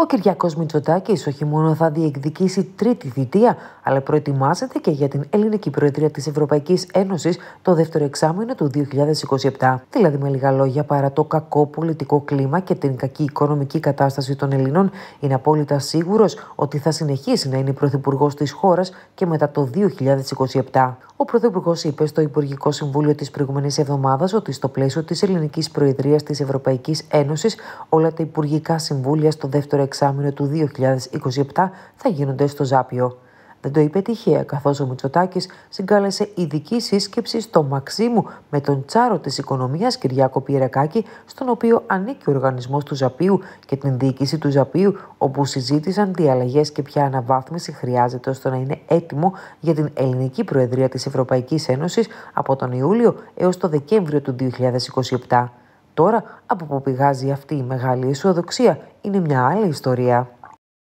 Ο Κυριάκος Μητσοτάκης όχι μόνο θα διεκδικήσει τρίτη θητεία, αλλά προετοιμάζεται και για την ελληνική προεδρία της Ευρωπαϊκής Ένωσης το δεύτερο εξάμηνο του 2027. Δηλαδή, με λίγα λόγια, παρά το κακό πολιτικό κλίμα και την κακή οικονομική κατάσταση των Ελλήνων, είναι απόλυτα σίγουρος ότι θα συνεχίσει να είναι πρωθυπουργός της χώρας και μετά το 2027. Ο Πρωθυπουργός είπε στο Υπουργικό Συμβούλιο της προηγούμενης εβδομάδας ότι στο πλαίσιο της ελληνικής προεδρίας της Ευρωπαϊκής Ένωσης, όλα τα υπουργικά συμβούλια στο δεύτερο εξάμηνο του 2027 θα γίνονται στο Ζάπιο. Δεν το είπε τυχαία, καθώς ο Μητσοτάκης συγκάλεσε ειδική σύσκεψη στο Μαξίμου με τον τσάρο της οικονομίας Κυριάκο Πιερακάκη, στον οποίο ανήκει ο οργανισμός του Ζαπίου και την διοίκηση του Ζαπίου, όπου συζήτησαν τι αλλαγές και ποια αναβάθμιση χρειάζεται ώστε να είναι έτοιμο για την ελληνική προεδρία της Ευρωπαϊκής Ένωσης από τον Ιούλιο έως το Δεκέμβριο του 2027. Τώρα, από που πηγάζει αυτή η μεγάλη αισιοδοξία, είναι μια άλλη ιστορία.